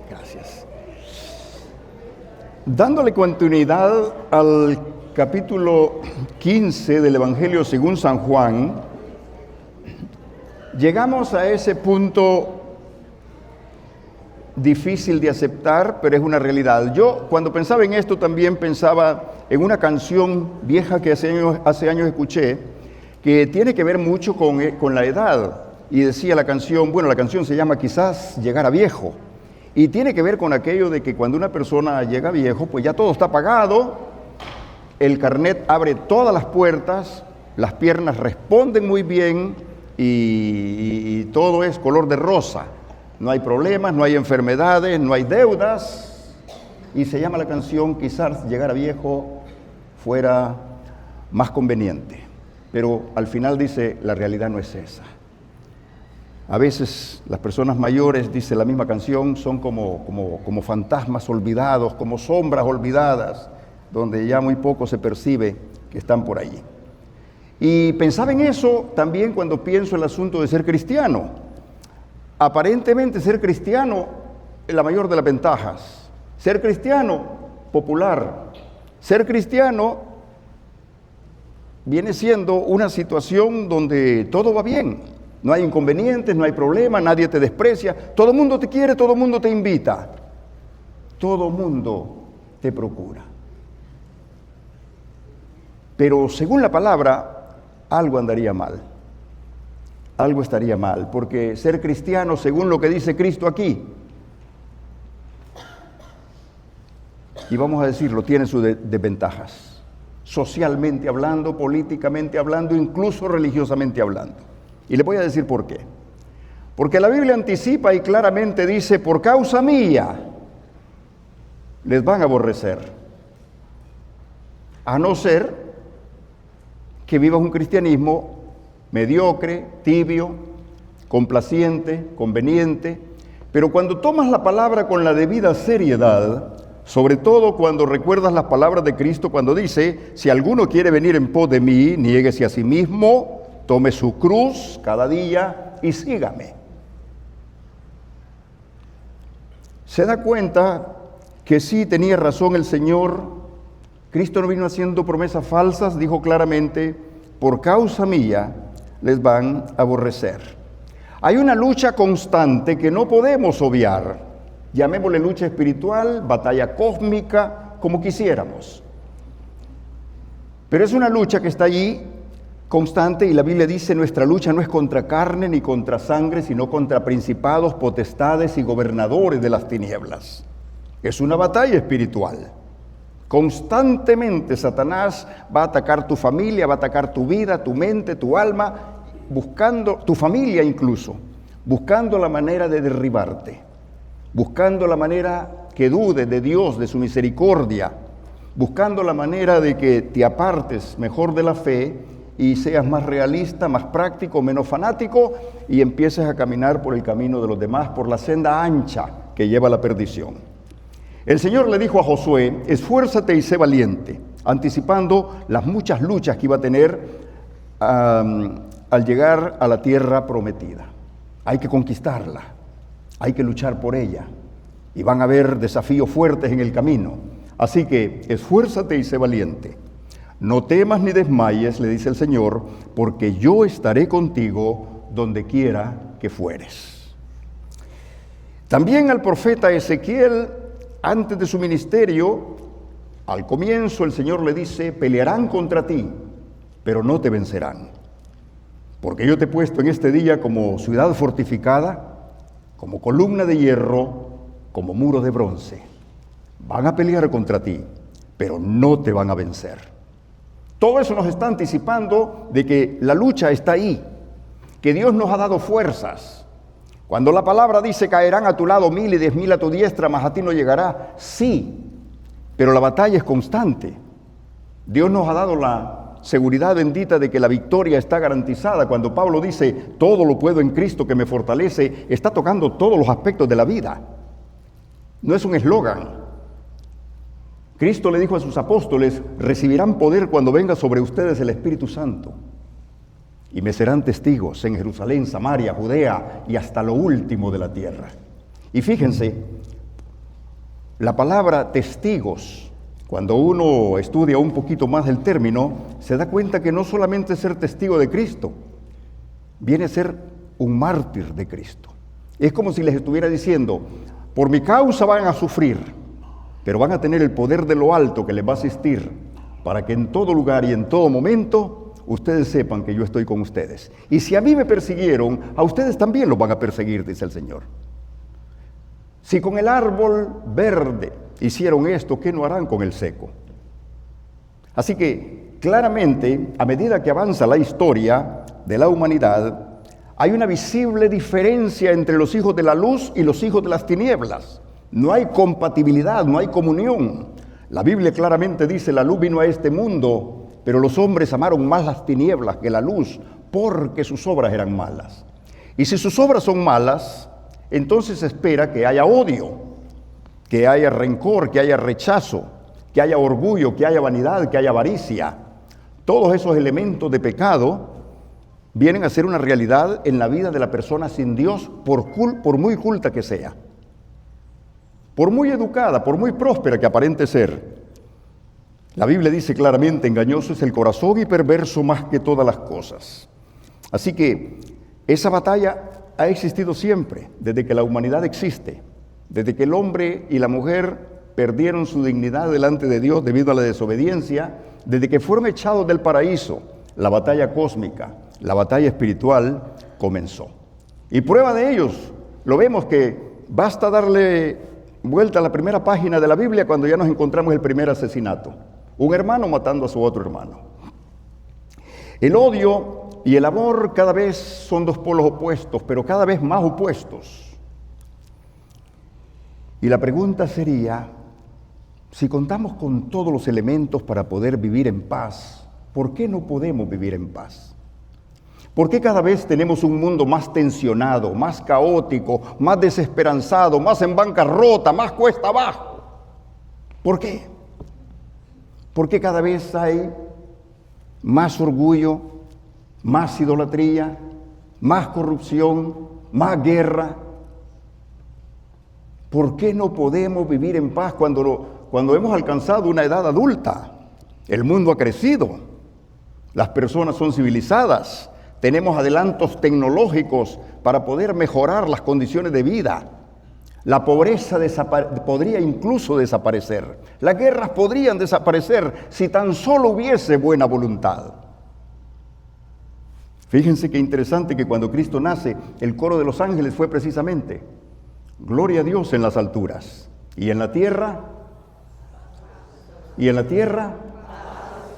Gracias. Dándole continuidad al capítulo 15 del Evangelio según San Juan, llegamos a ese punto difícil de aceptar, pero es una realidad. Yo, cuando pensaba en esto, también pensaba en una canción vieja que hace años escuché, que tiene que ver mucho con la edad. Y decía la canción se llama Quizás llegar a viejo. Y tiene que ver con aquello de que cuando una persona llega viejo, pues ya todo está pagado, el carnet abre todas las puertas, las piernas responden muy bien y todo es color de rosa. No hay problemas, no hay enfermedades, no hay deudas. Y se llama la canción Quizás llegar a viejo fuera más conveniente. Pero al final dice, la realidad no es esa. A veces las personas mayores, dice la misma canción, son como fantasmas olvidados, como sombras olvidadas, donde ya muy poco se percibe que están por allí. Y pensaba en eso también cuando pienso en el asunto de ser cristiano. Aparentemente ser cristiano es la mayor de las ventajas. Ser cristiano, popular. Ser cristiano viene siendo una situación donde todo va bien. No hay inconvenientes, no hay problemas, nadie te desprecia. Todo el mundo te quiere, todo el mundo te invita. Todo el mundo te procura. Pero según la palabra, algo andaría mal. Algo estaría mal, porque ser cristiano, según lo que dice Cristo aquí, y vamos a decirlo, tiene sus desventajas, socialmente hablando, políticamente hablando, incluso religiosamente hablando. Y le voy a decir por qué. Porque la Biblia anticipa y claramente dice, por causa mía, les van a aborrecer. A no ser que vivas un cristianismo mediocre, tibio, complaciente, conveniente, pero cuando tomas la palabra con la debida seriedad, sobre todo cuando recuerdas las palabras de Cristo cuando dice, si alguno quiere venir en pos de mí, niéguese a sí mismo, tome su cruz cada día y sígame. Se da cuenta que sí tenía razón el Señor. Cristo no vino haciendo promesas falsas, dijo claramente, por causa mía les van a aborrecer. Hay una lucha constante que no podemos obviar, llamémosle lucha espiritual, batalla cósmica, como quisiéramos. Pero es una lucha que está allí, constante, y la Biblia dice, nuestra lucha no es contra carne ni contra sangre, sino contra principados, potestades y gobernadores de las tinieblas. Es una batalla espiritual. Constantemente Satanás va a atacar tu familia, va a atacar tu vida, tu mente, tu alma, buscando, tu familia incluso, buscando la manera de derribarte, buscando la manera que dudes de Dios, de su misericordia, buscando la manera de que te apartes mejor de la fe y seas más realista, más práctico, menos fanático y empieces a caminar por el camino de los demás, por la senda ancha que lleva a la perdición. El Señor le dijo a Josué, esfuérzate y sé valiente, anticipando las muchas luchas que iba a tener al llegar a la tierra prometida. Hay que conquistarla, hay que luchar por ella y van a haber desafíos fuertes en el camino. Así que esfuérzate y sé valiente. No temas ni desmayes, le dice el Señor, porque yo estaré contigo donde quiera que fueres. También al profeta Ezequiel, antes de su ministerio, al comienzo el Señor le dice, pelearán contra ti, pero no te vencerán. Porque yo te he puesto en este día como ciudad fortificada, como columna de hierro, como muro de bronce. Van a pelear contra ti, pero no te van a vencer. Todo eso nos está anticipando de que la lucha está ahí, que Dios nos ha dado fuerzas. Cuando la palabra dice caerán a tu lado 1000 y 10.000 a tu diestra, mas a ti no llegará, sí, pero la batalla es constante. Dios nos ha dado la seguridad bendita de que la victoria está garantizada. Cuando Pablo dice, todo lo puedo en Cristo que me fortalece, está tocando todos los aspectos de la vida. No es un eslogan. Cristo le dijo a sus apóstoles, recibirán poder cuando venga sobre ustedes el Espíritu Santo. Y me serán testigos en Jerusalén, Samaria, Judea y hasta lo último de la tierra. Y fíjense, La palabra testigos, cuando uno estudia un poquito más el término, se da cuenta que no solamente ser testigo de Cristo, viene a ser un mártir de Cristo. Es como si les estuviera diciendo, por mi causa van a sufrir, pero van a tener el poder de lo alto que les va a asistir para que en todo lugar y en todo momento ustedes sepan que yo estoy con ustedes. Y si a mí me persiguieron, a ustedes también los van a perseguir, dice el Señor. Si con el árbol verde hicieron esto, ¿qué no harán con el seco? Así que, claramente, a medida que avanza la historia de la humanidad, hay una visible diferencia entre los hijos de la luz y los hijos de las tinieblas. No hay compatibilidad, no hay comunión. La Biblia claramente dice, la luz vino a este mundo, pero los hombres amaron más las tinieblas que la luz, porque sus obras eran malas. Y si sus obras son malas, entonces se espera que haya odio, que haya rencor, que haya rechazo, que haya orgullo, que haya vanidad, que haya avaricia. Todos esos elementos de pecado vienen a ser una realidad en la vida de la persona sin Dios, por muy culta que sea, por muy educada, por muy próspera que aparente ser. La Biblia dice claramente, engañoso es el corazón y perverso más que todas las cosas. Así que esa batalla ha existido siempre, desde que la humanidad existe, desde que el hombre y la mujer perdieron su dignidad delante de Dios debido a la desobediencia, desde que fueron echados del paraíso, la batalla cósmica, la batalla espiritual comenzó. Y prueba de ellos, lo vemos que basta darle vuelta a la primera página de la Biblia cuando ya nos encontramos el primer asesinato. Un hermano matando a su otro hermano. El odio y el amor cada vez son dos polos opuestos, pero cada vez más opuestos. Y la pregunta sería, si contamos con todos los elementos para poder vivir en paz, ¿por qué no podemos vivir en paz? ¿Por qué cada vez tenemos un mundo más tensionado, más caótico, más desesperanzado, más en bancarrota, más cuesta abajo? ¿Por qué? ¿Por qué cada vez hay más orgullo, más idolatría, más corrupción, más guerra? ¿Por qué no podemos vivir en paz cuando hemos alcanzado una edad adulta? El mundo ha crecido, las personas son civilizadas, tenemos adelantos tecnológicos para poder mejorar las condiciones de vida. La pobreza podría incluso desaparecer. Las guerras podrían desaparecer si tan solo hubiese buena voluntad. Fíjense qué interesante que cuando Cristo nace, el coro de los ángeles fue precisamente: gloria a Dios en las alturas, y en la tierra,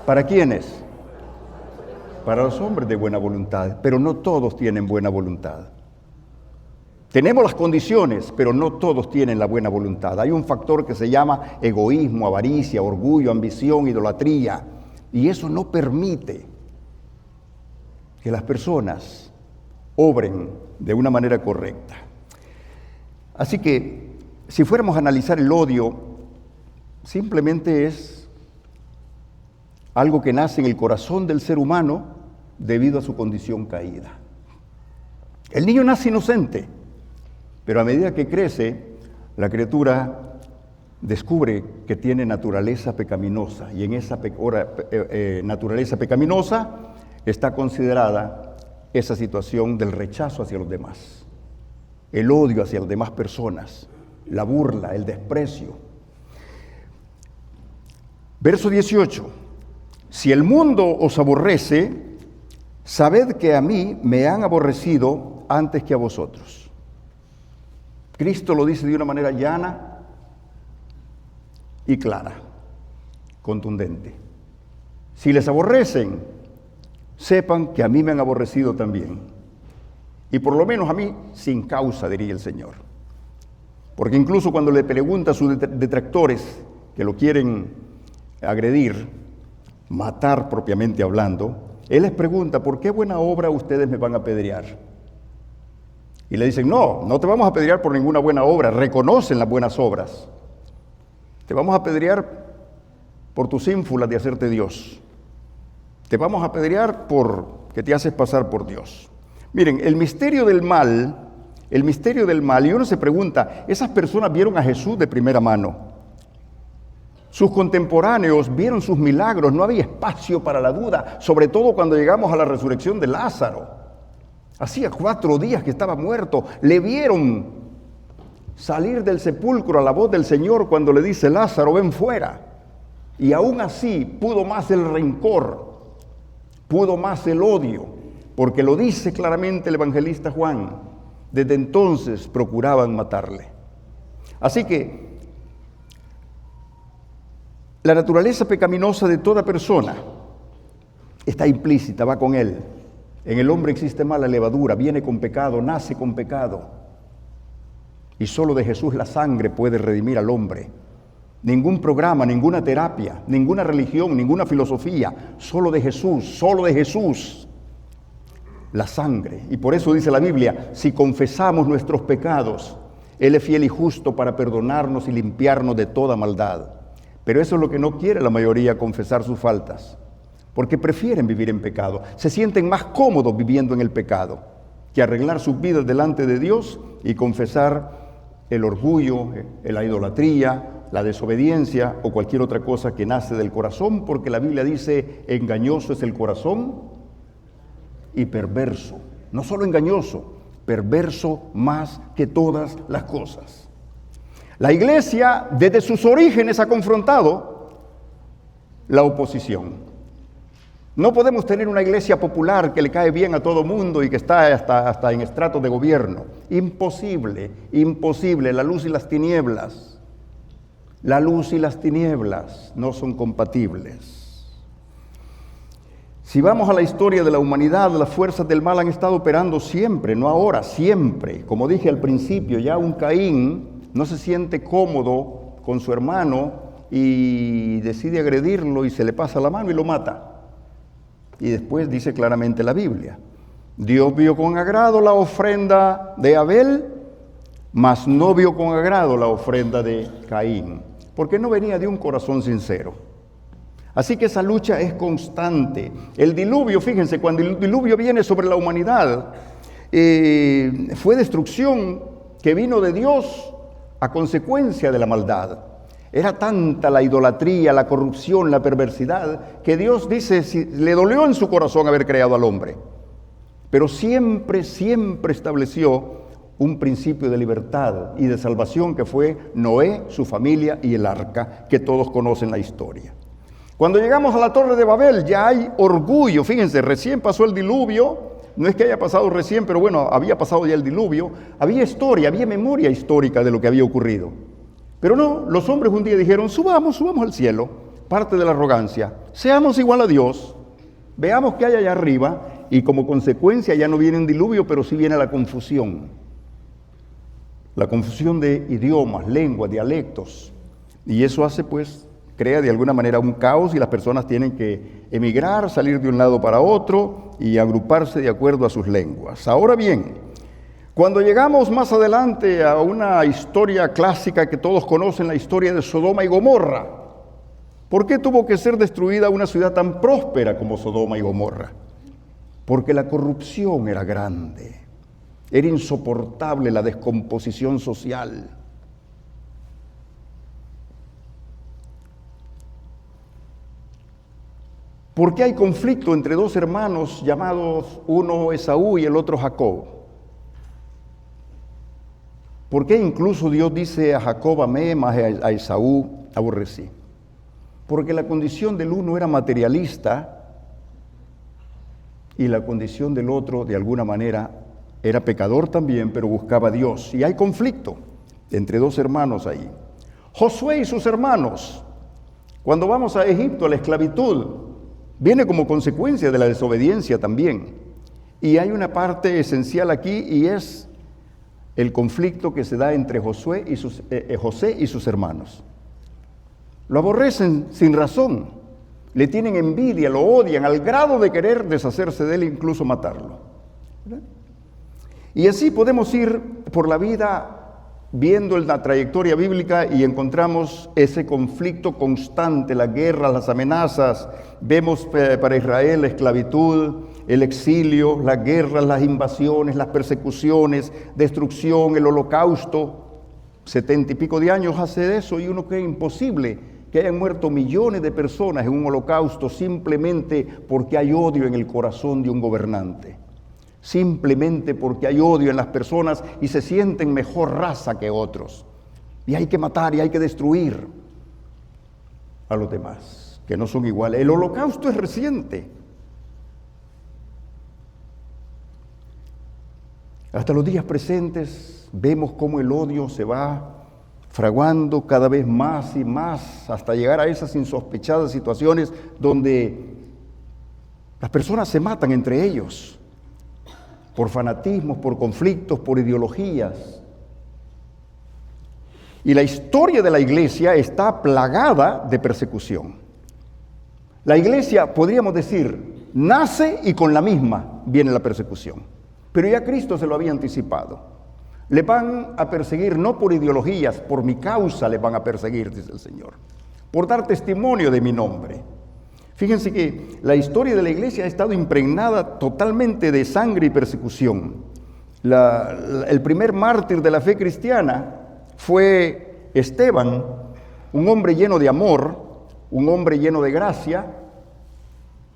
¿para quiénes? Para los hombres de buena voluntad, pero no todos tienen buena voluntad. Tenemos las condiciones, pero no todos tienen la buena voluntad. Hay un factor que se llama egoísmo, avaricia, orgullo, ambición, idolatría, y eso no permite que las personas obren de una manera correcta. Así que, si fuéramos a analizar el odio, simplemente es algo que nace en el corazón del ser humano debido a su condición caída. El niño nace inocente, pero a medida que crece, la criatura descubre que tiene naturaleza pecaminosa, y en esa naturaleza pecaminosa está considerada esa situación del rechazo hacia los demás, el odio hacia las demás personas, la burla, el desprecio. Verso 18: si el mundo os aborrece, sabed que a mí me han aborrecido antes que a vosotros. Cristo lo dice de una manera llana y clara, contundente. Si les aborrecen, sepan que a mí me han aborrecido también. Y por lo menos a mí, sin causa, diría el Señor. Porque incluso cuando le pregunta a sus detractores que lo quieren agredir, matar propiamente hablando, Él les pregunta: ¿por qué buena obra ustedes me van a apedrear? Y le dicen: no te vamos a apedrear por ninguna buena obra. Reconocen las buenas obras. Te vamos a apedrear por tus ínfulas de hacerte Dios. Te vamos a apedrear por que te haces pasar por Dios. Miren, el misterio del mal el misterio del mal. Y uno se pregunta, ¿esas personas vieron a Jesús de primera mano? Sus contemporáneos vieron sus milagros, no había espacio para la duda, sobre todo cuando llegamos a la resurrección de Lázaro. Hacía 4 días que estaba muerto, le vieron salir del sepulcro a la voz del Señor cuando le dice, Lázaro, ven fuera. Y aún así pudo más el rencor, pudo más el odio, porque lo dice claramente el evangelista Juan. Desde entonces procuraban matarle. Así que la naturaleza pecaminosa de toda persona está implícita, va con él. En el hombre existe mala levadura, viene con pecado, nace con pecado. Y solo de Jesús la sangre puede redimir al hombre. Ningún programa, ninguna terapia, ninguna religión, ninguna filosofía, solo de Jesús. La sangre. Y por eso dice la Biblia, si confesamos nuestros pecados, Él es fiel y justo para perdonarnos y limpiarnos de toda maldad. Pero eso es lo que no quiere la mayoría, confesar sus faltas, porque prefieren vivir en pecado, se sienten más cómodos viviendo en el pecado, que arreglar sus vidas delante de Dios y confesar el orgullo, la idolatría, la desobediencia o cualquier otra cosa que nace del corazón, porque la Biblia dice, engañoso es el corazón y perverso. No solo engañoso, perverso más que todas las cosas. La iglesia desde sus orígenes ha confrontado la oposición. No podemos tener una iglesia popular que le cae bien a todo mundo y que está hasta en estratos de gobierno. Imposible, imposible. La luz y las tinieblas no son compatibles. Si vamos a la historia de la humanidad, las fuerzas del mal han estado operando siempre, no ahora, siempre. Como dije al principio, ya un Caín no se siente cómodo con su hermano y decide agredirlo y se le pasa la mano y lo mata. Y después dice claramente la Biblia, Dios vio con agrado la ofrenda de Abel, mas no vio con agrado la ofrenda de Caín, porque no venía de un corazón sincero. Así que esa lucha es constante. El diluvio, fíjense, cuando el diluvio viene sobre la humanidad, fue destrucción que vino de Dios a consecuencia de la maldad. Era tanta la idolatría, la corrupción, la perversidad, que Dios dice, le dolió en su corazón haber creado al hombre. Pero siempre estableció un principio de libertad y de salvación que fue Noé, su familia y el arca, que todos conocen la historia. Cuando llegamos a la Torre de Babel ya hay orgullo. Fíjense, recién pasó el diluvio, no es que haya pasado recién, pero bueno, había pasado ya el diluvio. Había historia, había memoria histórica de lo que había ocurrido. Pero no, los hombres un día dijeron, subamos al cielo, parte de la arrogancia, seamos igual a Dios, veamos qué hay allá arriba, y como consecuencia ya no viene un diluvio, pero sí viene la confusión de idiomas, lenguas, dialectos, y eso hace crea de alguna manera un caos y las personas tienen que emigrar, salir de un lado para otro y agruparse de acuerdo a sus lenguas. Ahora bien, cuando llegamos más adelante a una historia clásica que todos conocen, la historia de Sodoma y Gomorra, ¿por qué tuvo que ser destruida una ciudad tan próspera como Sodoma y Gomorra? Porque la corrupción era grande, era insoportable la descomposición social. ¿Por qué hay conflicto entre dos hermanos llamados uno Esaú y el otro Jacob? ¿Por qué incluso Dios dice a Jacob amé, mas a Esaú aborrecí? Porque la condición del uno era materialista y la condición del otro, de alguna manera, era pecador también, pero buscaba a Dios. Y hay conflicto entre dos hermanos ahí. Josué y sus hermanos, cuando vamos a Egipto, a la esclavitud, viene como consecuencia de la desobediencia también. Y hay una parte esencial aquí y es el conflicto que se da entre José y sus hermanos. Lo aborrecen sin razón, le tienen envidia, lo odian al grado de querer deshacerse de él e incluso matarlo. ¿Verdad? Y así podemos ir por la vida viendo la trayectoria bíblica y encontramos ese conflicto constante, la guerra, las amenazas. Vemos para Israel la esclavitud, el exilio, las guerras, las invasiones, las persecuciones, destrucción, el holocausto. 70 y pico de años hace eso y uno cree imposible que hayan muerto millones de personas en un holocausto simplemente porque hay odio en el corazón de un gobernante. Simplemente porque hay odio en las personas y se sienten mejor raza que otros. Y hay que matar y hay que destruir a los demás, que no son iguales. El holocausto es reciente. Hasta los días presentes vemos cómo el odio se va fraguando cada vez más y más hasta llegar a esas insospechadas situaciones donde las personas se matan entre ellos por fanatismos, por conflictos, por ideologías. Y la historia de la iglesia está plagada de persecución. La iglesia, podríamos decir, nace y con la misma viene la persecución. Pero ya Cristo se lo había anticipado. Le van a perseguir no por ideologías, por mi causa le van a perseguir, dice el Señor, por dar testimonio de mi nombre. Fíjense que la historia de la iglesia ha estado impregnada totalmente de sangre y persecución. El primer mártir de la fe cristiana fue Esteban, un hombre lleno de amor, un hombre lleno de gracia,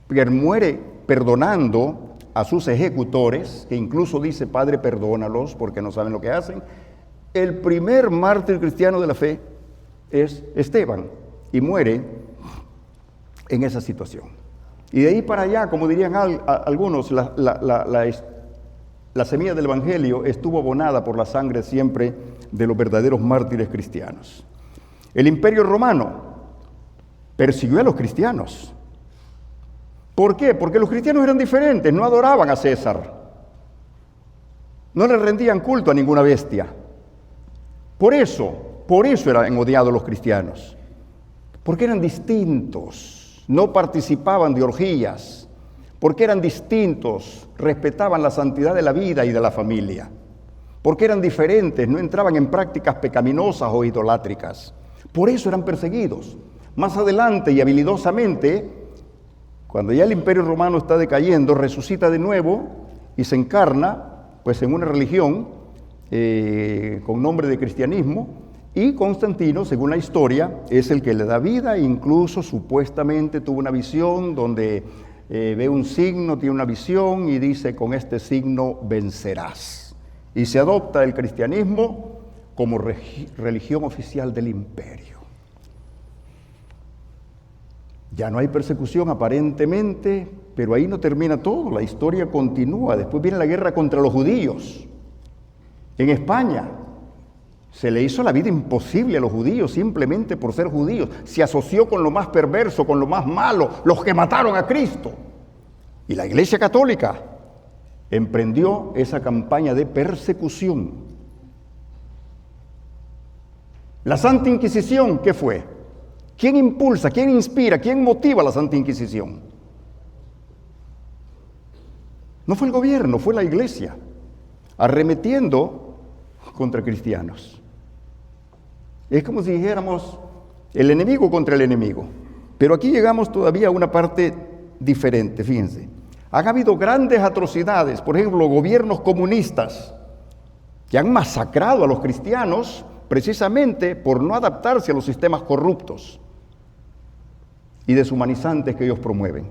que muere perdonando a sus ejecutores, que incluso dice: Padre, perdónalos porque no saben lo que hacen. El primer mártir cristiano de la fe es Esteban y muere en esa situación. Y de ahí para allá, como dirían algunos, la semilla del evangelio estuvo abonada por la sangre siempre de los verdaderos mártires cristianos. El Imperio Romano persiguió a los cristianos. ¿Por qué? Porque los cristianos eran diferentes, no adoraban a César, no le rendían culto a ninguna bestia. Por eso eran odiados los cristianos, porque eran distintos, no participaban de orgías, porque eran distintos, respetaban la santidad de la vida y de la familia, porque eran diferentes, no entraban en prácticas pecaminosas o idolátricas. Por eso eran perseguidos. Más adelante y habilidosamente, cuando ya el Imperio Romano está decayendo, resucita de nuevo y se encarna pues en una religión con nombre de cristianismo, y Constantino, según la historia, es el que le da vida. Incluso supuestamente tuvo una visión donde ve un signo, tiene una visión y dice: con este signo vencerás. Y se adopta el cristianismo como religión oficial del imperio. Ya no hay persecución aparentemente, pero ahí no termina todo, la historia continúa. Después viene la guerra contra los judíos. En España se le hizo la vida imposible a los judíos simplemente por ser judíos. Se asoció con lo más perverso, con lo más malo, los que mataron a Cristo. Y la Iglesia Católica emprendió esa campaña de persecución. La Santa Inquisición, ¿qué fue? ¿Quién impulsa, quién inspira, quién motiva la Santa Inquisición? No fue el gobierno, fue la iglesia, arremetiendo contra cristianos. Es como si dijéramos el enemigo contra el enemigo. Pero aquí llegamos todavía a una parte diferente, fíjense. Han habido grandes atrocidades, por ejemplo, gobiernos comunistas que han masacrado a los cristianos precisamente por no adaptarse a los sistemas corruptos y deshumanizantes que ellos promueven.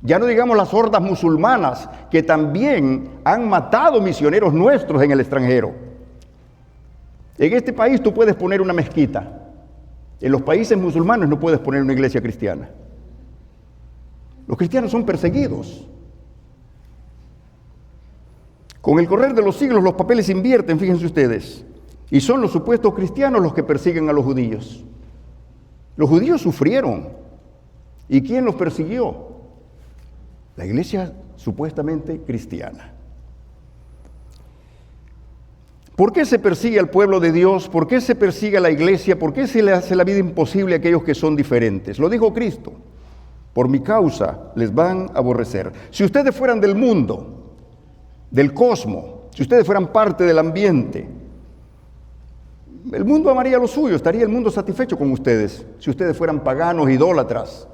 Ya no digamos las hordas musulmanas que también han matado misioneros nuestros en el extranjero. En este país tú puedes poner una mezquita. En los países musulmanes no puedes poner una iglesia cristiana. Los cristianos son perseguidos. Con el correr de los siglos los papeles se invierten, fíjense ustedes. Y son los supuestos cristianos los que persiguen a los judíos. Los judíos sufrieron. ¿Y quién los persiguió? La iglesia supuestamente cristiana. ¿Por qué se persigue al pueblo de Dios? ¿Por qué se persigue a la iglesia? ¿Por qué se le hace la vida imposible a aquellos que son diferentes? Lo dijo Cristo: por mi causa les van a aborrecer. Si ustedes fueran del mundo, del cosmos, si ustedes fueran parte del ambiente, el mundo amaría lo suyo, estaría el mundo satisfecho con ustedes, si ustedes fueran paganos, idólatras.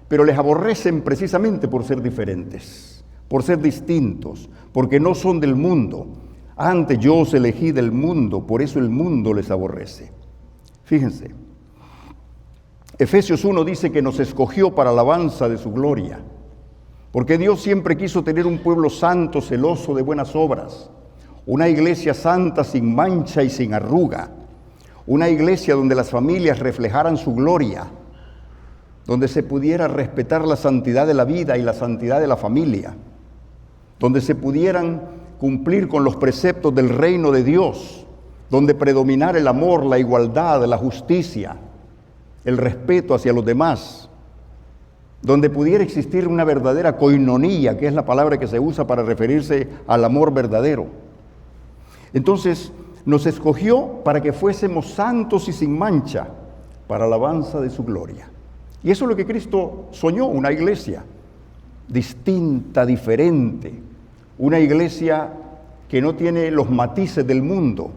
Pero les aborrecen precisamente por ser diferentes, por ser distintos, porque no son del mundo. Antes yo os elegí del mundo, por eso el mundo les aborrece. Fíjense, Efesios 1 dice que nos escogió para alabanza de su gloria, porque Dios siempre quiso tener un pueblo santo, celoso de buenas obras, una iglesia santa sin mancha y sin arruga, una iglesia donde las familias reflejaran su gloria, donde se pudiera respetar la santidad de la vida y la santidad de la familia, donde se pudieran cumplir con los preceptos del reino de Dios, donde predominara el amor, la igualdad, la justicia, el respeto hacia los demás, donde pudiera existir una verdadera koinonía, que es la palabra que se usa para referirse al amor verdadero. Entonces, nos escogió para que fuésemos santos y sin mancha, para alabanza de su gloria. Y eso es lo que Cristo soñó, una iglesia distinta, diferente, una iglesia que no tiene los matices del mundo,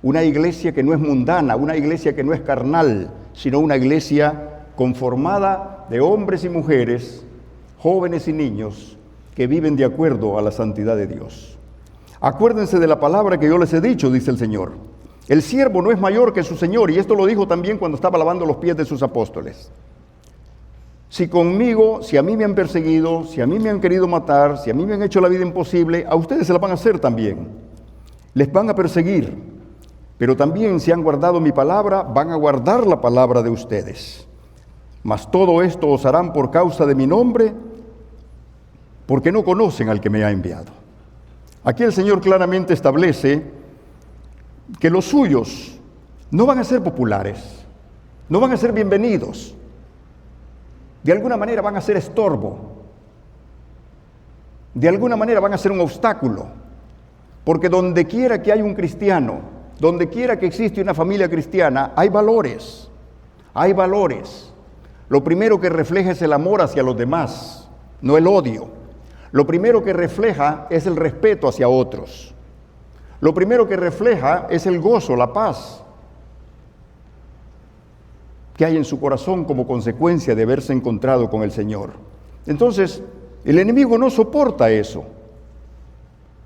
una iglesia que no es mundana, una iglesia que no es carnal, sino una iglesia conformada de hombres y mujeres, jóvenes y niños, que viven de acuerdo a la santidad de Dios. Acuérdense de la palabra que yo les he dicho, dice el Señor. El siervo no es mayor que su Señor, y esto lo dijo también cuando estaba lavando los pies de sus apóstoles. Si a mí me han perseguido, si a mí me han querido matar, si a mí me han hecho la vida imposible, a ustedes se la van a hacer también. Les van a perseguir, pero también si han guardado mi palabra, van a guardar la palabra de ustedes. Mas todo esto os harán por causa de mi nombre, porque no conocen al que me ha enviado. Aquí el Señor claramente establece que los suyos no van a ser populares, no van a ser bienvenidos. De alguna manera van a ser estorbo, de alguna manera van a ser un obstáculo, porque donde quiera que hay un cristiano, donde quiera que existe una familia cristiana, hay valores, hay valores. Lo primero que refleja es el amor hacia los demás, no el odio. Lo primero que refleja es el respeto hacia otros. Lo primero que refleja es el gozo, la paz que hay en su corazón como consecuencia de haberse encontrado con el Señor. Entonces, el enemigo no soporta eso.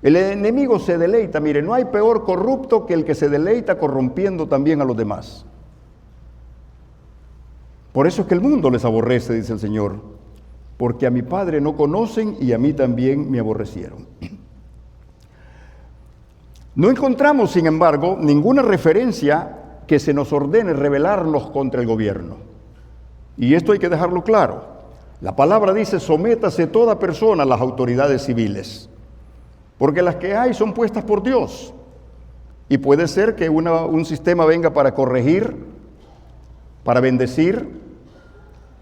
El enemigo se deleita. Mire, no hay peor corrupto que el que se deleita corrompiendo también a los demás. Por eso es que el mundo les aborrece, dice el Señor, porque a mi Padre no conocen y a mí también me aborrecieron. No encontramos, sin embargo, ninguna referencia que se nos ordene rebelarnos contra el gobierno. Y esto hay que dejarlo claro. La palabra dice: sométase toda persona a las autoridades civiles, porque las que hay son puestas por Dios. Y puede ser que un sistema venga para corregir, para bendecir,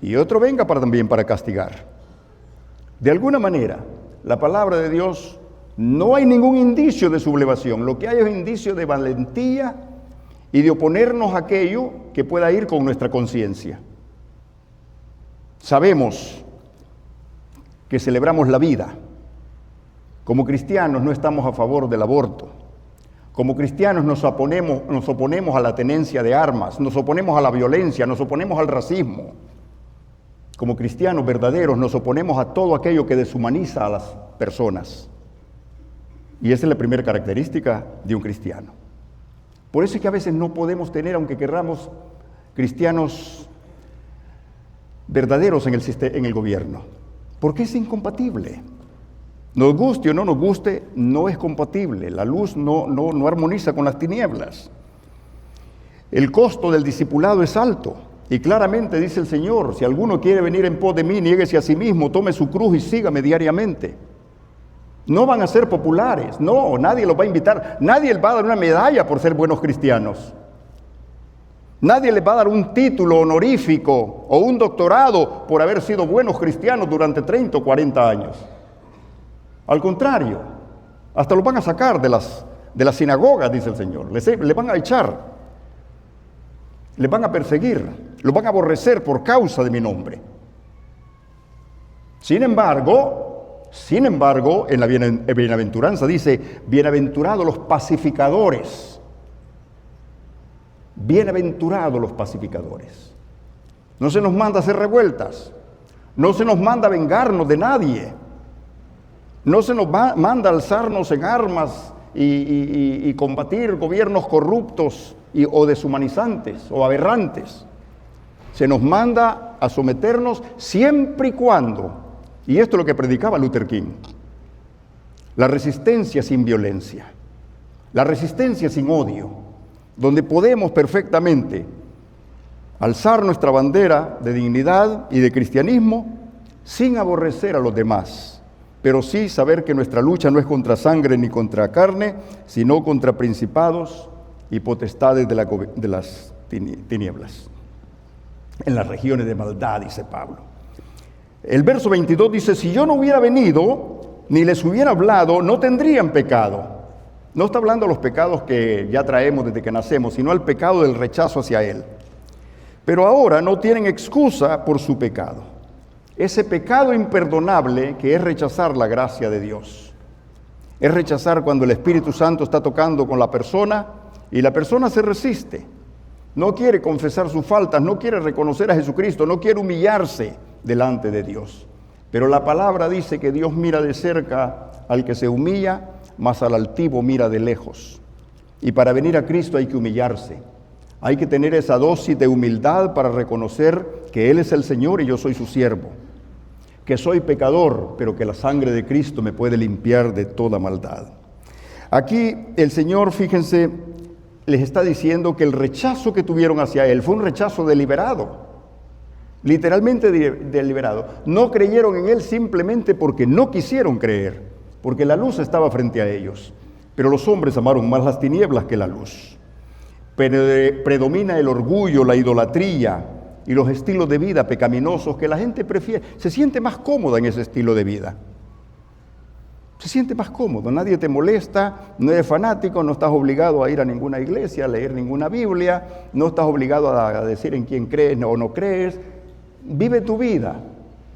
y otro venga también para castigar. De alguna manera, la palabra de Dios, no hay ningún indicio de sublevación. Lo que hay es indicio de valentía y de oponernos a aquello que pueda ir con nuestra conciencia. Sabemos que celebramos la vida. Como cristianos no estamos a favor del aborto. Como cristianos nos oponemos a la tenencia de armas, nos oponemos a la violencia, nos oponemos al racismo. Como cristianos verdaderos nos oponemos a todo aquello que deshumaniza a las personas. Y esa es la primera característica de un cristiano. Por eso es que a veces no podemos tener, aunque querramos, cristianos verdaderos en el gobierno, porque es incompatible. Nos guste o no nos guste, no es compatible. La luz no armoniza con las tinieblas. El costo del discipulado es alto, y claramente dice el Señor: si alguno quiere venir en pos de mí, niéguese a sí mismo, tome su cruz y sígame diariamente. No van a ser populares, no, nadie los va a invitar, nadie les va a dar una medalla por ser buenos cristianos. Nadie les va a dar un título honorífico o un doctorado por haber sido buenos cristianos durante 30 o 40 años. Al contrario, hasta los van a sacar de las sinagogas, dice el Señor. Les van a echar, les van a perseguir, los van a aborrecer por causa de mi nombre. Sin embargo, en la bienaventuranza dice: bienaventurados los pacificadores. Bienaventurados los pacificadores. No se nos manda a hacer revueltas, no se nos manda a vengarnos de nadie. No se nos manda a alzarnos en armas y combatir gobiernos corruptos o deshumanizantes o aberrantes. Se nos manda a someternos siempre y cuando, y esto es lo que predicaba Luther King, la resistencia sin violencia, la resistencia sin odio, donde podemos perfectamente alzar nuestra bandera de dignidad y de cristianismo sin aborrecer a los demás, pero sí saber que nuestra lucha no es contra sangre ni contra carne, sino contra principados y potestades de las tinieblas, en las regiones de maldad, dice Pablo. El verso 22 dice, si yo no hubiera venido, ni les hubiera hablado, no tendrían pecado. No está hablando de los pecados que ya traemos desde que nacemos, sino el pecado del rechazo hacia Él. Pero ahora no tienen excusa por su pecado. Ese pecado imperdonable que es rechazar la gracia de Dios. Es rechazar cuando el Espíritu Santo está tocando con la persona y la persona se resiste. No quiere confesar sus faltas, no quiere reconocer a Jesucristo, no quiere humillarse delante de Dios. Pero la palabra dice que Dios mira de cerca al que se humilla, mas al altivo mira de lejos. Y para venir a Cristo hay que humillarse. Hay que tener esa dosis de humildad para reconocer que Él es el Señor y yo soy su siervo. Que soy pecador, pero que la sangre de Cristo me puede limpiar de toda maldad. Aquí el Señor, fíjense, les está diciendo que el rechazo que tuvieron hacia Él fue un rechazo deliberado, literalmente deliberado. No creyeron en Él simplemente porque no quisieron creer, porque la luz estaba frente a ellos. Pero los hombres amaron más las tinieblas que la luz. Predomina el orgullo, la idolatría y los estilos de vida pecaminosos que la gente prefiere. Se siente más cómoda en ese estilo de vida. Se siente más cómodo, nadie te molesta, no eres fanático, no estás obligado a ir a ninguna iglesia, a leer ninguna Biblia, no estás obligado a decir en quién crees o no crees. Vive tu vida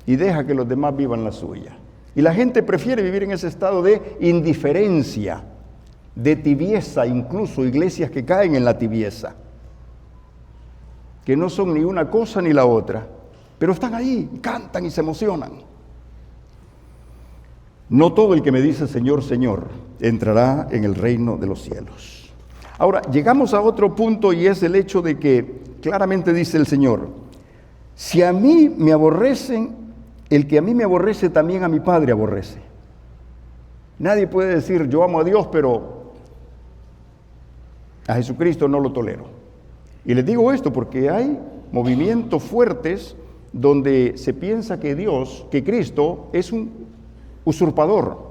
y deja que los demás vivan la suya. Y la gente prefiere vivir en ese estado de indiferencia, de tibieza, incluso iglesias que caen en la tibieza, que no son ni una cosa ni la otra, pero están ahí, cantan y se emocionan. No todo el que me dice Señor, Señor, entrará en el reino de los cielos. Ahora, llegamos a otro punto y es el hecho de que claramente dice el Señor, si a mí me aborrecen, el que a mí me aborrece también a mi Padre aborrece. Nadie puede decir yo amo a Dios, pero a Jesucristo no lo tolero. Y les digo esto porque hay movimientos fuertes donde se piensa que Dios, que Cristo es un usurpador,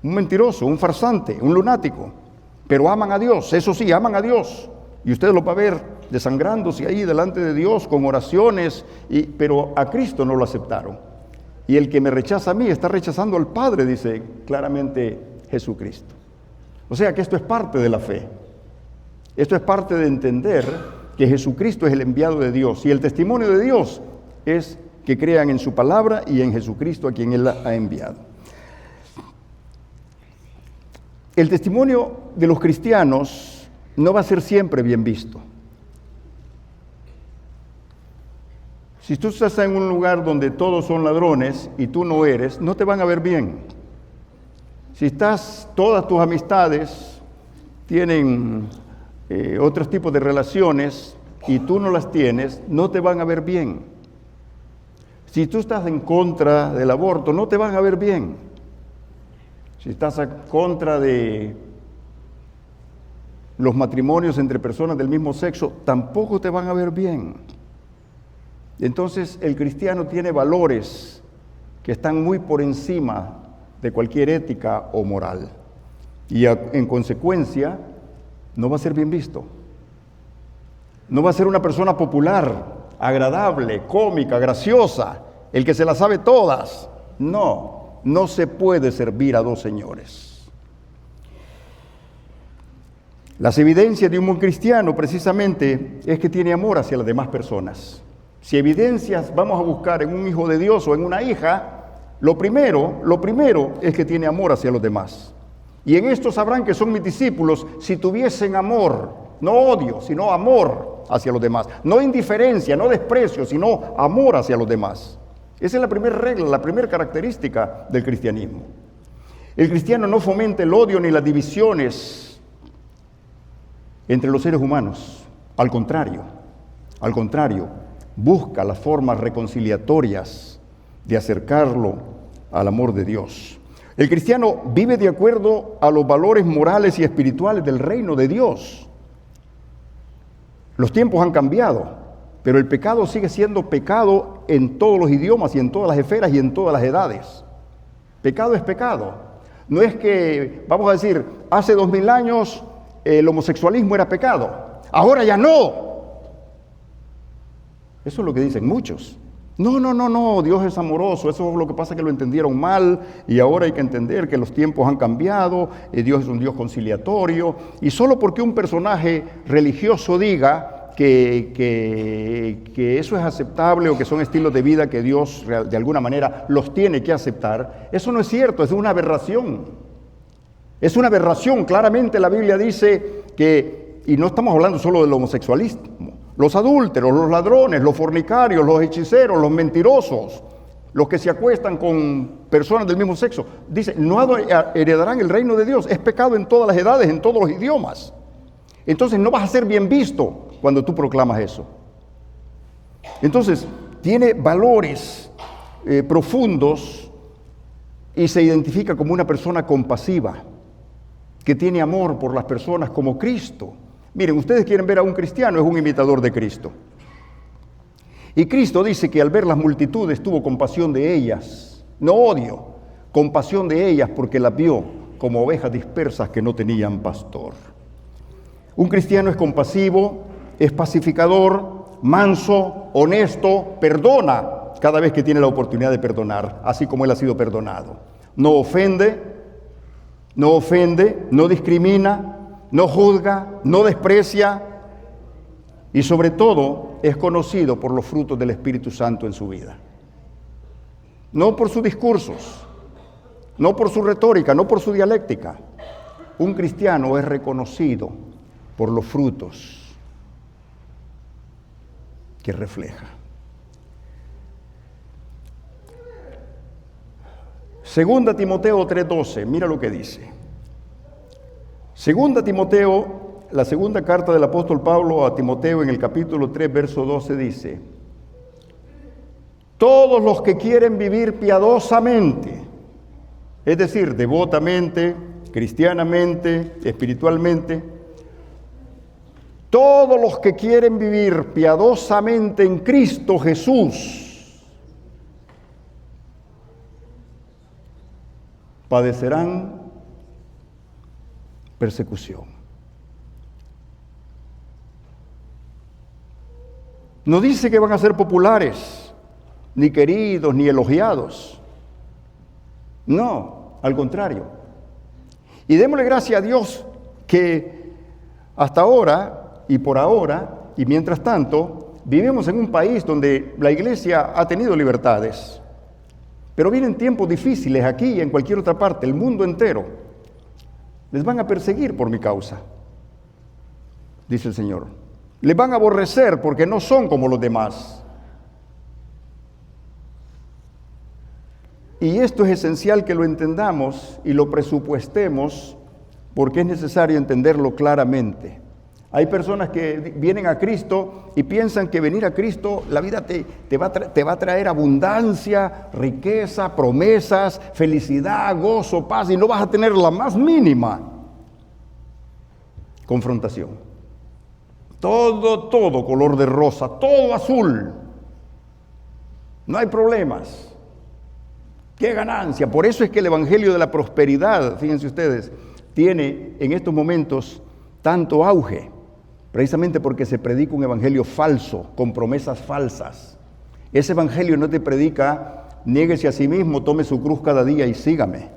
un mentiroso, un farsante, un lunático, pero aman a Dios, eso sí, aman a Dios, y usted lo va a ver desangrándose ahí delante de Dios con oraciones, pero a Cristo no lo aceptaron, y el que me rechaza a mí está rechazando al Padre, dice claramente Jesucristo. O sea que esto es parte de la fe, esto es parte de entender que Jesucristo es el enviado de Dios, y el testimonio de Dios es que crean en su palabra y en Jesucristo a quien Él ha enviado. El testimonio de los cristianos no va a ser siempre bien visto. Si tú estás en un lugar donde todos son ladrones y tú no eres, no te van a ver bien. Si todas tus amistades tienen otros tipos de relaciones y tú no las tienes, no te van a ver bien. Si tú estás en contra del aborto, no te van a ver bien. Si estás en contra de los matrimonios entre personas del mismo sexo, tampoco te van a ver bien. Entonces, el cristiano tiene valores que están muy por encima de cualquier ética o moral. Y en consecuencia, no va a ser bien visto. No va a ser una persona popular, agradable, cómica, graciosa, el que se las sabe todas. No se puede servir a dos señores. Las evidencias de un buen cristiano precisamente es que tiene amor hacia las demás personas. Si evidencias vamos a buscar en un hijo de Dios o en una hija, lo primero es que tiene amor hacia los demás. Y en esto sabrán que son mis discípulos si tuviesen amor, no odio, sino amor hacia los demás. No indiferencia, no desprecio, sino amor hacia los demás. Esa es la primera regla, la primera característica del cristianismo. El cristiano no fomenta el odio ni las divisiones entre los seres humanos. Al contrario, busca las formas reconciliatorias de acercarlo al amor de Dios. El cristiano vive de acuerdo a los valores morales y espirituales del reino de Dios. Los tiempos han cambiado, pero el pecado sigue siendo pecado en todos los idiomas y en todas las esferas y en todas las edades. Pecado es pecado. No es que, vamos a decir, hace 2000 años el homosexualismo era pecado. Ahora ya no. Eso es lo que dicen muchos. No, Dios es amoroso, eso es lo que pasa, que lo entendieron mal y ahora hay que entender que los tiempos han cambiado, Dios es un Dios conciliatorio, y solo porque un personaje religioso diga que eso es aceptable o que son estilos de vida que Dios de alguna manera los tiene que aceptar, eso no es cierto, es una aberración. Es una aberración, claramente la Biblia dice que, y no estamos hablando solo del homosexualismo, los adúlteros, los ladrones, los fornicarios, los hechiceros, los mentirosos, los que se acuestan con personas del mismo sexo, dice, no heredarán el reino de Dios. Es pecado en todas las edades, en todos los idiomas. Entonces no vas a ser bien visto cuando tú proclamas eso. Entonces, tiene valores profundos y se identifica como una persona compasiva, que tiene amor por las personas como Cristo. Miren, ustedes quieren ver a un cristiano, es un imitador de Cristo. Y Cristo dice que al ver las multitudes tuvo compasión de ellas, no odio, compasión de ellas porque las vio como ovejas dispersas que no tenían pastor. Un cristiano es compasivo, es pacificador, manso, honesto, perdona cada vez que tiene la oportunidad de perdonar, así como él ha sido perdonado. No ofende, no discrimina, no juzga, no desprecia y sobre todo es conocido por los frutos del Espíritu Santo en su vida. No por sus discursos, no por su retórica, no por su dialéctica. Un cristiano es reconocido por los frutos que refleja. Segunda Timoteo 3:12, mira lo que dice. Segunda Timoteo, la segunda carta del apóstol Pablo a Timoteo en el capítulo 3, verso 12 dice: todos los que quieren vivir piadosamente, es decir, devotamente, cristianamente, espiritualmente, todos los que quieren vivir piadosamente en Cristo Jesús, padecerán persecución. No dice que van a ser populares, ni queridos, ni elogiados. No, al contrario. Y démosle gracias a Dios que hasta ahora y por ahora y mientras tanto vivimos en un país donde la iglesia ha tenido libertades. Pero vienen tiempos difíciles aquí y en cualquier otra parte, el mundo entero. Les van a perseguir por mi causa, dice el Señor. Les van a aborrecer porque no son como los demás. Y esto es esencial que lo entendamos y lo presupuestemos porque es necesario entenderlo claramente. Hay personas que vienen a Cristo y piensan que venir a Cristo, la vida te va a traer abundancia, riqueza, promesas, felicidad, gozo, paz, y no vas a tener la más mínima confrontación. Todo color de rosa, todo azul. No hay problemas. ¡Qué ganancia! Por eso es que el Evangelio de la Prosperidad, fíjense ustedes, tiene en estos momentos tanto auge. Precisamente porque se predica un evangelio falso, con promesas falsas. Ese evangelio no te predica, niéguese a sí mismo, tome su cruz cada día y sígame.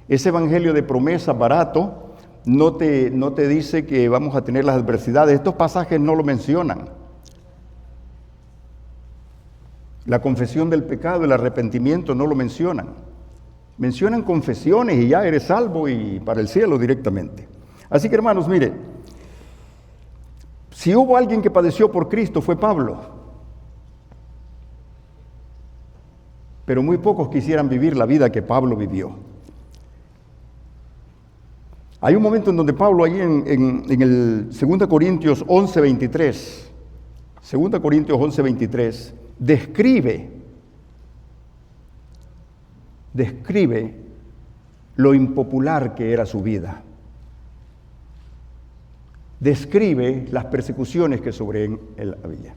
Ese evangelio de promesa barato no te dice que vamos a tener las adversidades. Estos pasajes no lo mencionan. La confesión del pecado, el arrepentimiento no lo mencionan. Mencionan confesiones y ya eres salvo y para el cielo directamente. Así que hermanos, mire, si hubo alguien que padeció por Cristo fue Pablo. pero muy pocos quisieran vivir la vida que Pablo vivió. Hay un momento en donde Pablo, ahí en el 2 Corintios 11:23, 2 Corintios 11:23, describe lo impopular que era su vida. Describe las persecuciones que sobre él había.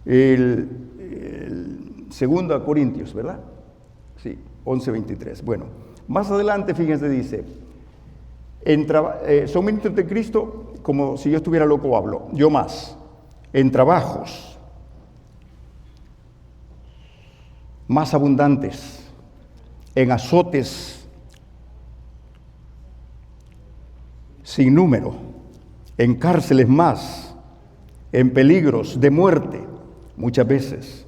El 2 Corintios, ¿verdad? Sí, 11:23. Bueno, más adelante, fíjense, dice, son ministros de Cristo, como si yo estuviera loco hablo, yo más, en trabajos más abundantes, en azotes sin número, en cárceles más, en peligros de muerte, muchas veces.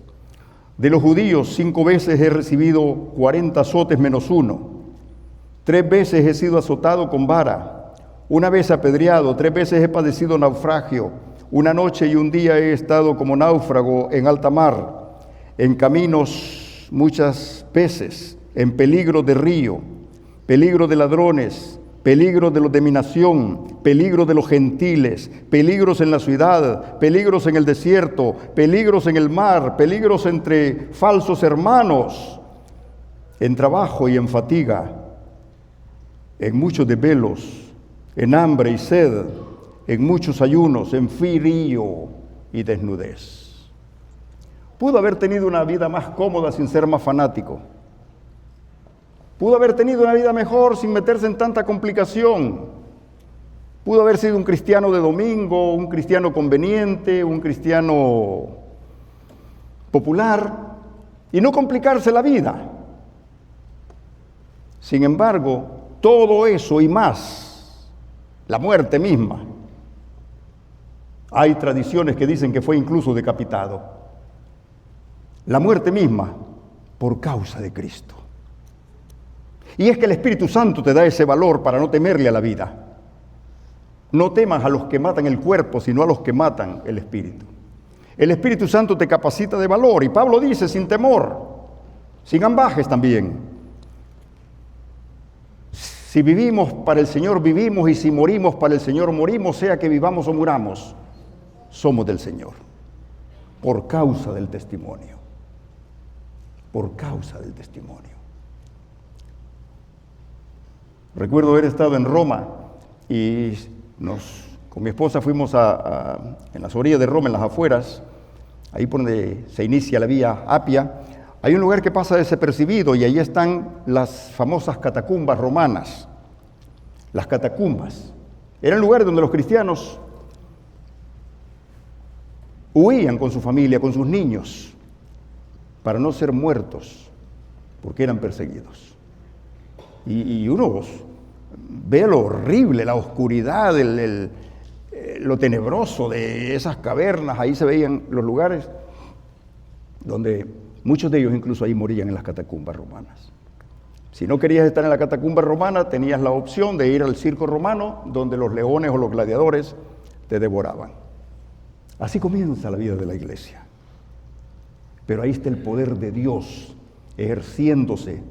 De los judíos 5 veces he recibido 40 azotes menos 1. 3 veces he sido azotado con vara, 1 vez apedreado, 3 veces he padecido naufragio, 1 noche y 1 día he estado como náufrago en alta mar, en caminos muchas veces, en peligro de río, peligro de ladrones, peligro de los de mi nación, peligro de los gentiles, peligros en la ciudad, peligros en el desierto, peligros en el mar, peligros entre falsos hermanos, en trabajo y en fatiga, en muchos desvelos, en hambre y sed, en muchos ayunos, en frío y desnudez. Pudo haber tenido una vida más cómoda sin ser más fanático. Pudo haber tenido una vida mejor sin meterse en tanta complicación. Pudo haber sido un cristiano de domingo, un cristiano conveniente, un cristiano popular y no complicarse la vida. Sin embargo, todo eso y más, la muerte misma. Hay tradiciones que dicen que fue incluso decapitado. La muerte misma por causa de Cristo. Y es que el Espíritu Santo te da ese valor para no temerle a la vida. No temas a los que matan el cuerpo, sino a los que matan el espíritu. El Espíritu Santo te capacita de valor. Y Pablo dice, sin temor, sin ambajes también. Si vivimos para el Señor, vivimos, y si morimos para el Señor, morimos, sea que vivamos o muramos, somos del Señor. Por causa del testimonio. Por causa del testimonio. Recuerdo haber estado en Roma y con mi esposa fuimos en las orillas de Roma, en las afueras, ahí por donde se inicia la vía Apia. Hay un lugar que pasa desapercibido y ahí están las famosas catacumbas romanas. Las catacumbas. Eran lugares donde los cristianos huían con su familia, con sus niños, para no ser muertos, porque eran perseguidos. Y uno ve lo horrible, la oscuridad, lo tenebroso de esas cavernas. Ahí se veían los lugares donde muchos de ellos incluso ahí morían en las catacumbas romanas. Si no querías estar en la catacumba romana, tenías la opción de ir al circo romano, donde los leones o los gladiadores te devoraban. Así comienza la vida de la iglesia. Pero ahí está el poder de Dios ejerciéndose,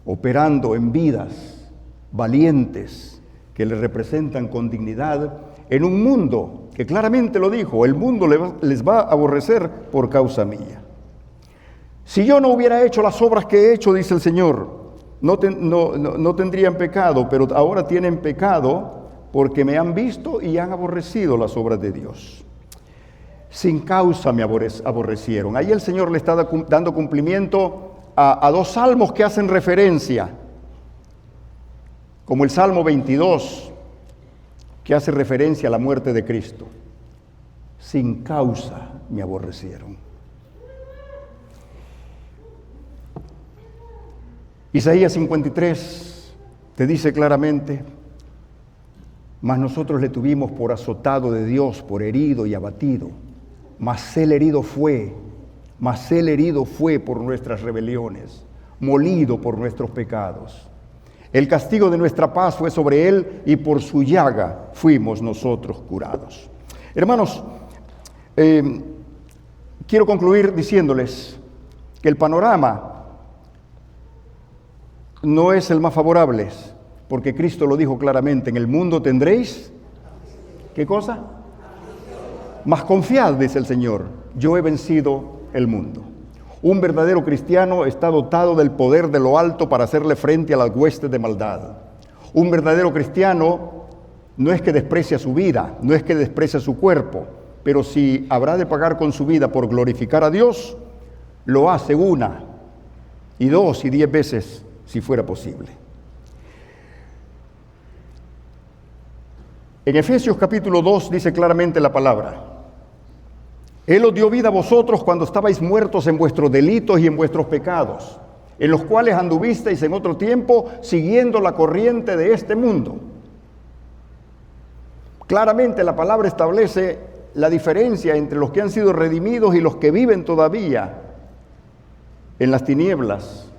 operando en vidas valientes que le representan con dignidad en un mundo que claramente lo dijo, el mundo les va a aborrecer por causa mía. Si yo no hubiera hecho las obras que he hecho, dice el Señor, no tendrían pecado, pero ahora tienen pecado porque me han visto y han aborrecido las obras de Dios. Sin causa me aborrecieron. Ahí el Señor le está dando cumplimiento a 2 salmos que hacen referencia, como el Salmo 22, que hace referencia a la muerte de Cristo. Sin causa me aborrecieron. Isaías 53 te dice claramente, mas nosotros le tuvimos por azotado de Dios, por herido y abatido, mas él herido fue por nuestras rebeliones, molido por nuestros pecados. El castigo de nuestra paz fue sobre él y por su llaga fuimos nosotros curados. Hermanos, quiero concluir diciéndoles que el panorama no es el más favorable, porque Cristo lo dijo claramente, en el mundo tendréis, ¿qué cosa? Mas confiad, dice el Señor, yo he vencido el mundo. Un verdadero cristiano está dotado del poder de lo alto para hacerle frente a las huestes de maldad. Un verdadero cristiano no es que desprecia su vida, no es que desprecia su cuerpo, pero si habrá de pagar con su vida por glorificar a Dios, lo hace 1, 2 y 10 veces si fuera posible. En Efesios capítulo 2 dice claramente la palabra: Él os dio vida a vosotros cuando estabais muertos en vuestros delitos y en vuestros pecados, en los cuales anduvisteis en otro tiempo siguiendo la corriente de este mundo. Claramente la palabra establece la diferencia entre los que han sido redimidos y los que viven todavía en las tinieblas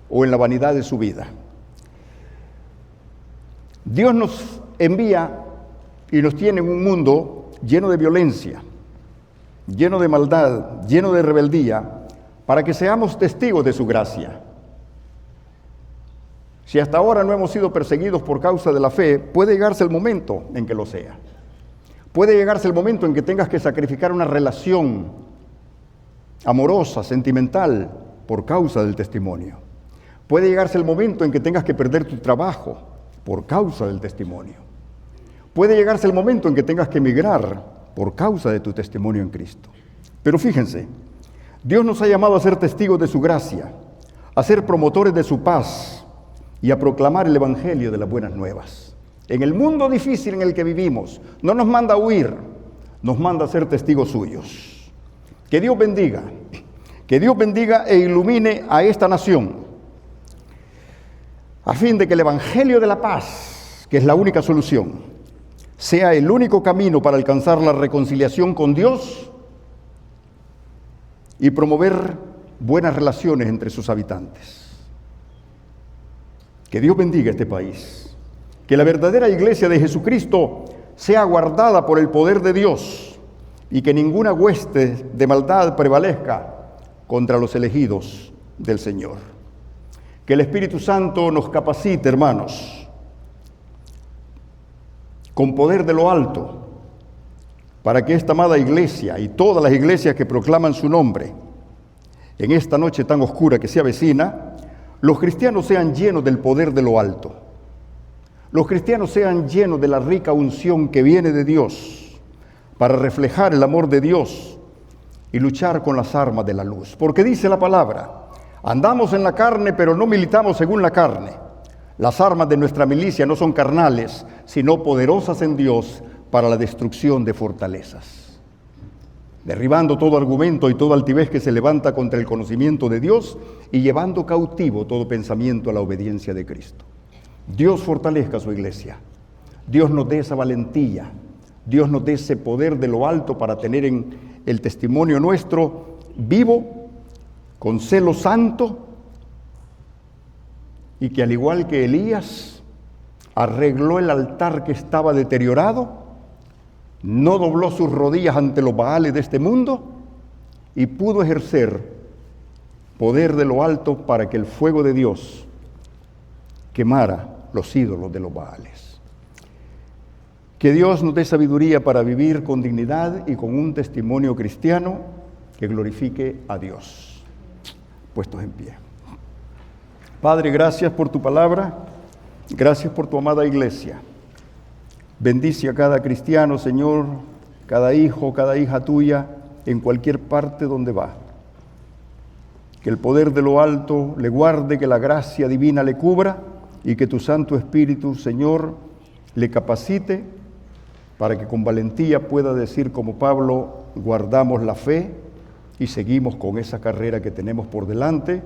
o en la vanidad de su vida. Dios nos envía y nos tiene en un mundo lleno de violencia, lleno de maldad, lleno de rebeldía, para que seamos testigos de su gracia. Si hasta ahora no hemos sido perseguidos por causa de la fe, puede llegarse el momento en que lo sea. Puede llegarse el momento en que tengas que sacrificar una relación amorosa, sentimental, por causa del testimonio. Puede llegarse el momento en que tengas que perder tu trabajo por causa del testimonio. Puede llegarse el momento en que tengas que emigrar por causa de tu testimonio en Cristo. Pero fíjense, Dios nos ha llamado a ser testigos de su gracia, a ser promotores de su paz y a proclamar el evangelio de las buenas nuevas. En el mundo difícil en el que vivimos, no nos manda a huir, nos manda a ser testigos suyos. Que Dios bendiga e ilumine a esta nación, a fin de que el evangelio de la paz, que es la única solución, sea el único camino para alcanzar la reconciliación con Dios y promover buenas relaciones entre sus habitantes. Que Dios bendiga este país. Que la verdadera iglesia de Jesucristo sea guardada por el poder de Dios y que ninguna hueste de maldad prevalezca contra los elegidos del Señor. Que el Espíritu Santo nos capacite, hermanos, con poder de lo alto, para que esta amada iglesia y todas las iglesias que proclaman su nombre, en esta noche tan oscura que se avecina, los cristianos sean llenos del poder de lo alto. Los cristianos sean llenos de la rica unción que viene de Dios para reflejar el amor de Dios y luchar con las armas de la luz. Porque dice la palabra, andamos en la carne, pero no militamos según la carne. Las armas de nuestra milicia no son carnales, sino poderosas en Dios para la destrucción de fortalezas. Derribando todo argumento y toda altivez que se levanta contra el conocimiento de Dios y llevando cautivo todo pensamiento a la obediencia de Cristo. Dios fortalezca a su iglesia. Dios nos dé esa valentía. Dios nos dé ese poder de lo alto para tener en el testimonio nuestro vivo, con celo santo, y que al igual que Elías arregló el altar que estaba deteriorado, no dobló sus rodillas ante los baales de este mundo y pudo ejercer poder de lo alto para que el fuego de Dios quemara los ídolos de los baales. Que Dios nos dé sabiduría para vivir con dignidad y con un testimonio cristiano que glorifique a Dios. Puestos en pie. Padre, gracias por tu palabra, gracias por tu amada iglesia. Bendice a cada cristiano, Señor, cada hijo, cada hija tuya, en cualquier parte donde va. Que el poder de lo alto le guarde, que la gracia divina le cubra y que tu Santo Espíritu, Señor, le capacite para que con valentía pueda decir como Pablo, guardamos la fe y seguimos con esa carrera que tenemos por delante,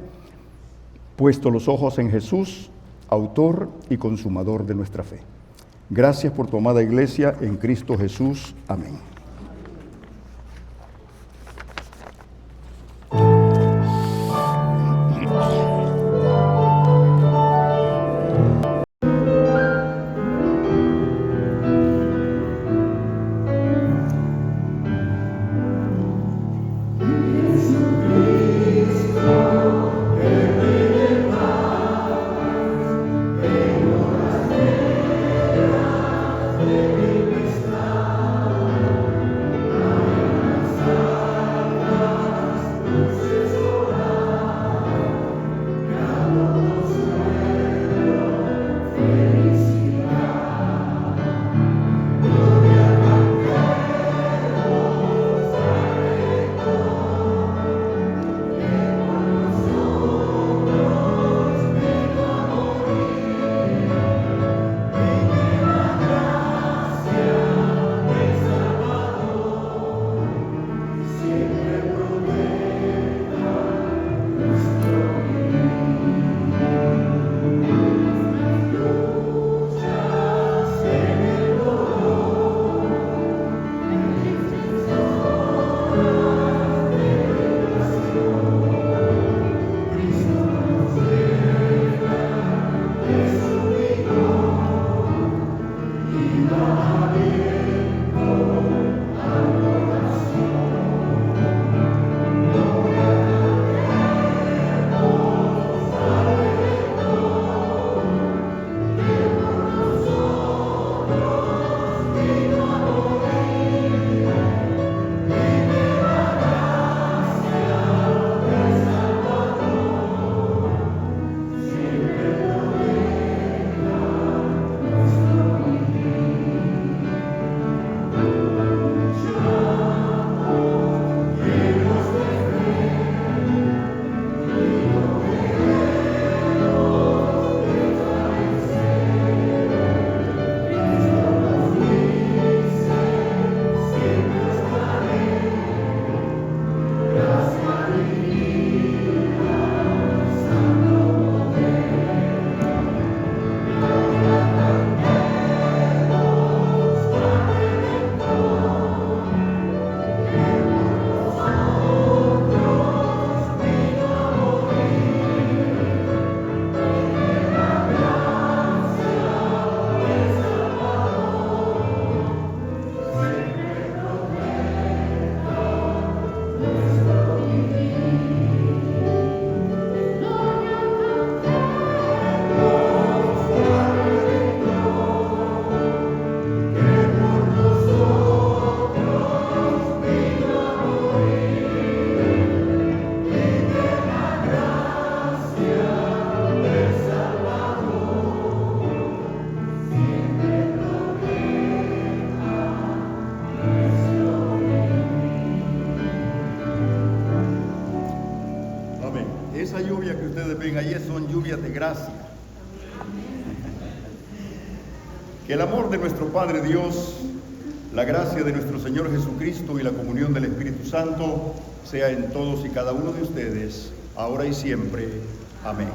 puesto los ojos en Jesús, autor y consumador de nuestra fe. Gracias por tu amada iglesia en Cristo Jesús. Amén. ven, ahí son lluvias de gracia. Que el amor de nuestro Padre Dios, la gracia de nuestro Señor Jesucristo y la comunión del Espíritu Santo sea en todos y cada uno de ustedes, ahora y siempre. Amén.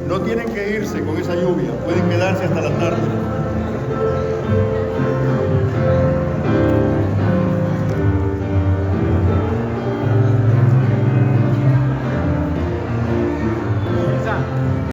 No tienen que irse con esa lluvia, pueden quedarse hasta la tarde.